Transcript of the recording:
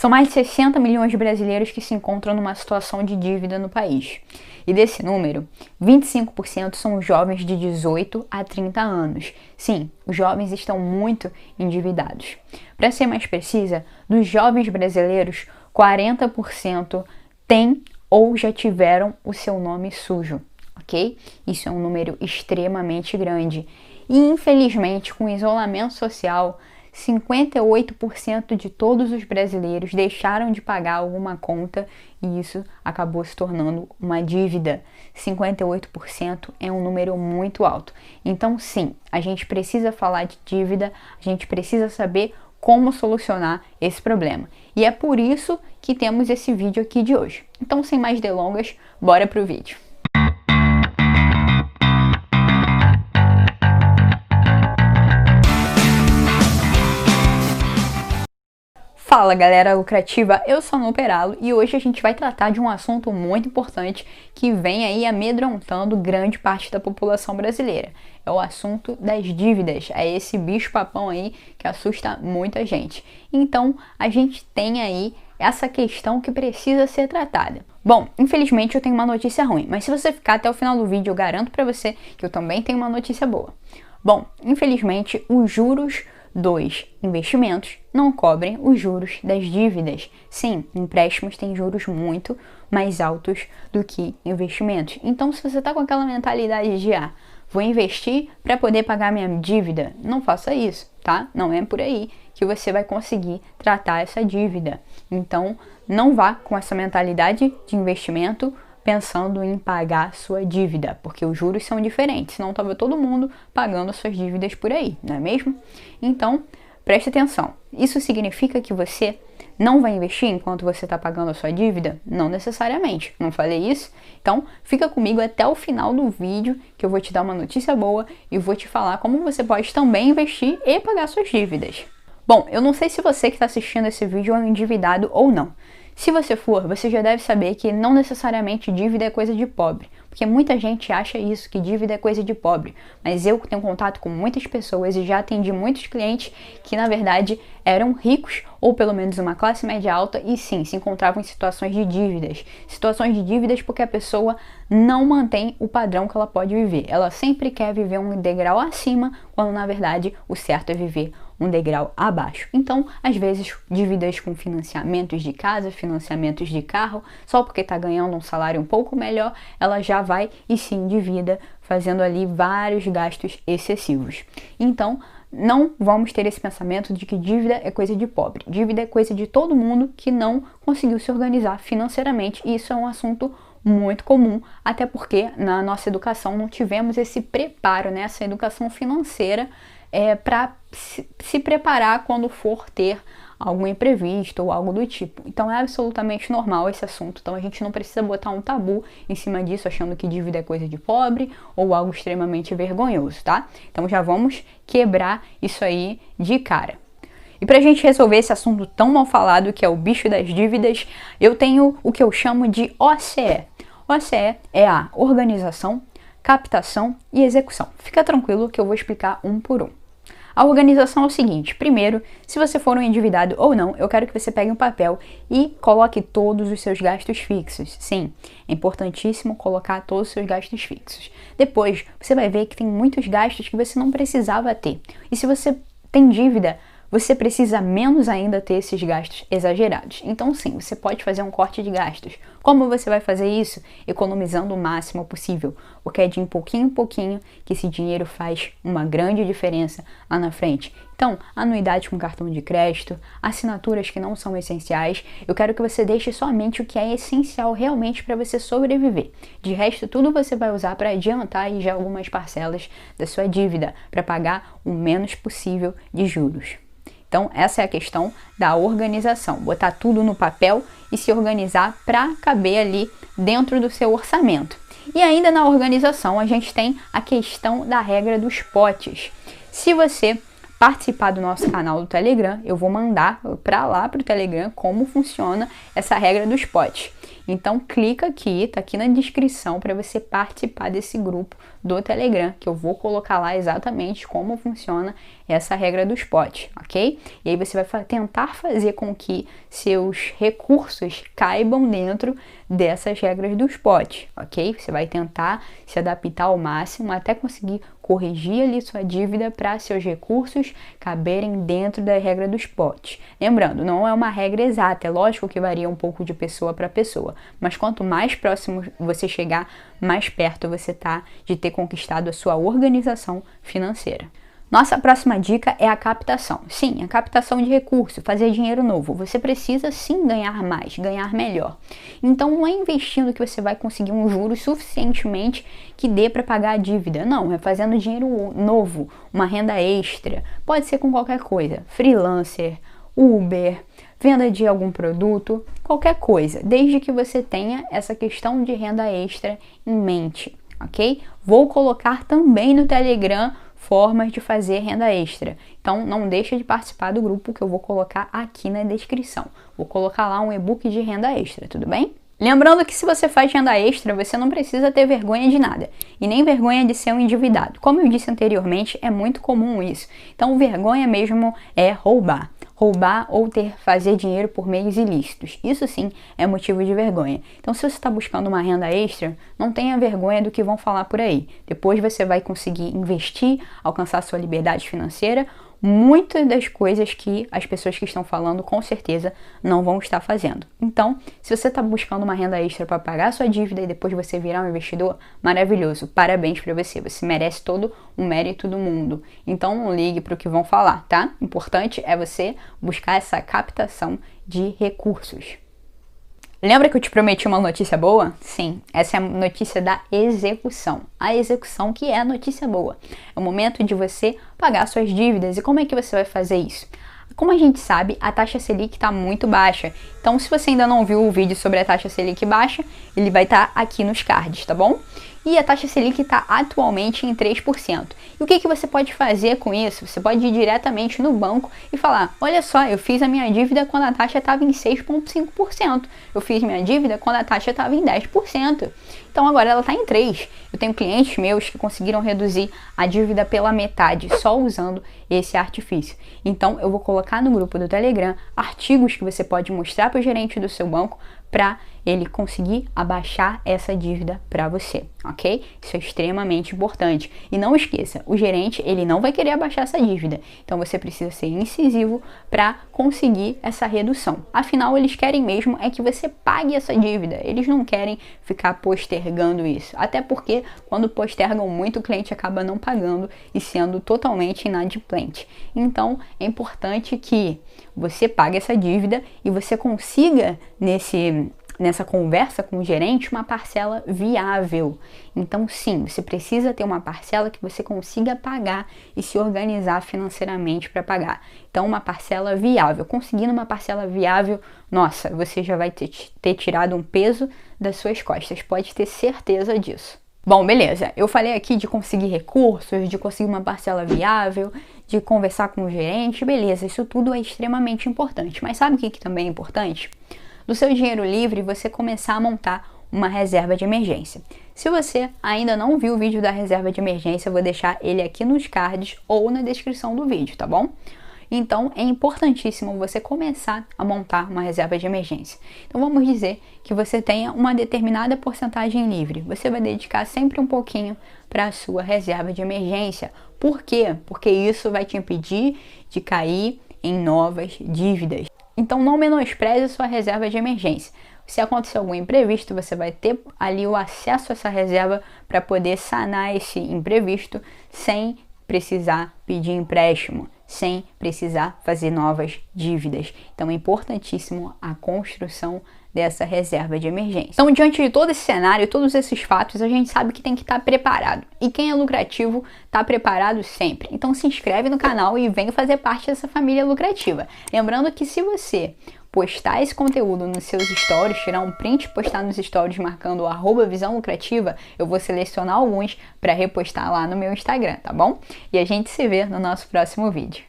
São mais de 60 milhões de brasileiros que se encontram numa situação de dívida no país. E desse número, 25% são jovens de 18 a 30 anos. Sim, os jovens estão muito endividados. Para ser mais precisa, dos jovens brasileiros, 40% têm ou já tiveram o seu nome sujo, ok? Isso é um número extremamente grande. E, infelizmente, com o isolamento social, 58% de todos os brasileiros deixaram de pagar alguma conta e isso acabou se tornando uma dívida. 58% é um número muito alto. Então, sim, a gente precisa falar de dívida, a gente precisa saber como solucionar esse problema. E é por isso que temos esse vídeo aqui de hoje. Então, sem mais delongas, bora pro vídeo. Fala galera lucrativa, eu sou a Nô Peralo e hoje a gente vai tratar de um assunto muito importante que vem aí amedrontando grande parte da população brasileira. É o assunto das dívidas, é esse bicho-papão aí que assusta muita gente. Então a gente tem aí essa questão que precisa ser tratada. Bom, infelizmente eu tenho uma notícia ruim, mas se você ficar até o final do vídeo eu garanto pra você que eu também tenho uma notícia boa. Bom, infelizmente os juros dos investimentos não cobrem os juros das dívidas. Sim, empréstimos têm juros muito mais altos do que investimentos. Então, se você está com aquela mentalidade de vou investir para poder pagar minha dívida, não faça isso, tá? Não é por aí que você vai conseguir tratar essa dívida. Então, não vá com essa mentalidade de investimento pensando em pagar sua dívida, porque os juros são diferentes, senão estava todo mundo pagando suas dívidas por aí, não é mesmo? Então, preste atenção. Isso significa que você não vai investir enquanto você está pagando a sua dívida? Não necessariamente, não falei isso? Então, fica comigo até o final do vídeo, que eu vou te dar uma notícia boa e vou te falar como você pode também investir e pagar suas dívidas. Bom, eu não sei se você que está assistindo esse vídeo é um endividado ou não. Se você for, você já deve saber que não necessariamente dívida é coisa de pobre, porque muita gente acha isso, que dívida é coisa de pobre, mas eu tenho contato com muitas pessoas e já atendi muitos clientes que na verdade eram ricos ou pelo menos uma classe média alta e sim, se encontravam em situações de dívidas porque a pessoa não mantém o padrão que ela pode viver, ela sempre quer viver um degrau acima, quando na verdade o certo é viver um degrau abaixo. Então, às vezes, dívidas com financiamentos de casa, financiamentos de carro, só porque está ganhando um salário um pouco melhor, ela já vai e se endivida, fazendo ali vários gastos excessivos. Então, não vamos ter esse pensamento de que dívida é coisa de pobre. Dívida é coisa de todo mundo que não conseguiu se organizar financeiramente, e isso é um assunto muito comum, até porque na nossa educação não tivemos esse preparo, né, essa educação financeira para se preparar quando for ter algum imprevisto ou algo do tipo. Então é absolutamente normal esse assunto, então a gente não precisa botar um tabu em cima disso, achando que dívida é coisa de pobre ou algo extremamente vergonhoso, tá? Então já vamos quebrar isso aí de cara. E pra gente resolver esse assunto tão mal falado, que é o bicho das dívidas, eu tenho o que eu chamo de OCE. OCE é a organização, captação e execução. Fica tranquilo que eu vou explicar um por um. A organização é o seguinte: primeiro, se você for um endividado ou não, eu quero que você pegue um papel e coloque todos os seus gastos fixos. Sim, é importantíssimo colocar todos os seus gastos fixos. Depois, você vai ver que tem muitos gastos que você não precisava ter. E se você tem dívida, você precisa menos ainda ter esses gastos exagerados. Então sim, você pode fazer um corte de gastos. Como você vai fazer isso? Economizando o máximo possível, porque é de pouquinho em pouquinho que esse dinheiro faz uma grande diferença lá na frente. Então, anuidades com cartão de crédito, assinaturas que não são essenciais, eu quero que você deixe somente o que é essencial realmente para você sobreviver. De resto, tudo você vai usar para adiantar aí já algumas parcelas da sua dívida, para pagar o menos possível de juros. Então, essa é a questão da organização, botar tudo no papel e se organizar para caber ali dentro do seu orçamento. E ainda na organização, a gente tem a questão da regra dos potes. Se você participar do nosso canal do Telegram, eu vou mandar para lá, para o Telegram, como funciona essa regra dos potes. Então clica aqui, tá aqui na descrição para você participar desse grupo do Telegram, que eu vou colocar lá exatamente como funciona essa regra dos potes, ok? E aí você vai tentar fazer com que seus recursos caibam dentro dessas regras dos potes, ok? Você vai tentar se adaptar ao máximo até conseguir corrigir ali sua dívida para seus recursos caberem dentro da regra dos potes. Lembrando, não é uma regra exata, é lógico que varia um pouco de pessoa para pessoa, mas quanto mais próximo você chegar, mais perto você tá de ter conquistado a sua organização financeira. Nossa próxima dica é a captação. Sim, a captação de recurso, fazer dinheiro novo. Você precisa sim ganhar mais, ganhar melhor. Então não é investindo que você vai conseguir um juro suficientemente que dê para pagar a dívida. Não, é fazendo dinheiro novo, uma renda extra. Pode ser com qualquer coisa, freelancer, Uber, venda de algum produto, qualquer coisa, desde que você tenha essa questão de renda extra em mente, ok? Vou colocar também no Telegram formas de fazer renda extra. Então não deixa de participar do grupo que eu vou colocar aqui na descrição. Vou colocar lá um e-book de renda extra, tudo bem? Lembrando que se você faz renda extra, você não precisa ter vergonha de nada e nem vergonha de ser um endividado. Como eu disse anteriormente, é muito comum isso. Então vergonha mesmo é roubar ou fazer dinheiro por meios ilícitos. Isso sim é motivo de vergonha. Então se você está buscando uma renda extra, não tenha vergonha do que vão falar por aí. Depois você vai conseguir investir, alcançar sua liberdade financeira. Muitas das coisas que as pessoas que estão falando com certeza não vão estar fazendo. Então, se você está buscando uma renda extra para pagar a sua dívida e depois você virar um investidor, maravilhoso, parabéns para você, você merece todo o mérito do mundo. Então não ligue para o que vão falar, tá? O importante é você buscar essa captação de recursos. Lembra que eu te prometi uma notícia boa? Sim, essa é a notícia da execução. A execução que é a notícia boa. É o momento de você pagar suas dívidas. E como é que você vai fazer isso? Como a gente sabe, a taxa Selic está muito baixa. Então, se você ainda não viu o vídeo sobre a taxa Selic baixa, ele vai estar aqui nos cards, tá bom? E a taxa Selic está atualmente em 3%. E o que você pode fazer com isso? Você pode ir diretamente no banco e falar: olha só, eu fiz a minha dívida quando a taxa estava em 6,5%. Eu fiz minha dívida quando a taxa estava em 10%. Então agora ela está em 3%. Eu tenho clientes meus que conseguiram reduzir a dívida pela metade só usando esse artifício. Então eu vou colocar no grupo do Telegram artigos que você pode mostrar para o gerente do seu banco para ele conseguir abaixar essa dívida para você, ok? Isso é extremamente importante. E não esqueça, o gerente ele não vai querer abaixar essa dívida, então você precisa ser incisivo para conseguir essa redução. Afinal, eles querem mesmo é que você pague essa dívida, eles não querem ficar postergando isso. Até porque quando postergam muito, o cliente acaba não pagando e sendo totalmente inadimplente. Então, é importante que você pague essa dívida e você consiga nessa conversa com o gerente uma parcela viável. Então sim, você precisa ter uma parcela que você consiga pagar e se organizar financeiramente para pagar. Então uma parcela viável. Conseguindo uma parcela viável, nossa, você já vai ter tirado um peso das suas costas, pode ter certeza disso. Bom, beleza, eu falei aqui de conseguir recursos, de conseguir uma parcela viável, de conversar com o gerente, beleza, isso tudo é extremamente importante. Mas sabe o que também é importante? Do seu dinheiro livre, você começar a montar uma reserva de emergência. Se você ainda não viu o vídeo da reserva de emergência, eu vou deixar ele aqui nos cards ou na descrição do vídeo, tá bom? Então, é importantíssimo você começar a montar uma reserva de emergência. Então, vamos dizer que você tenha uma determinada porcentagem livre. Você vai dedicar sempre um pouquinho para a sua reserva de emergência. Por quê? Porque isso vai te impedir de cair em novas dívidas. Então, não menospreze a sua reserva de emergência. Se acontecer algum imprevisto, você vai ter ali o acesso a essa reserva para poder sanar esse imprevisto sem precisar pedir empréstimo, sem precisar fazer novas dívidas. Então é importantíssimo a construção dessa reserva de emergência. Então, diante de todo esse cenário, todos esses fatos, a gente sabe que tem que estar preparado. E quem é lucrativo está preparado sempre. Então se inscreve no canal e vem fazer parte dessa família lucrativa. Lembrando que se você postar esse conteúdo nos seus stories, tirar um print e postar nos stories marcando o @visão lucrativa, eu vou selecionar alguns para repostar lá no meu Instagram, tá bom? E a gente se vê no nosso próximo vídeo.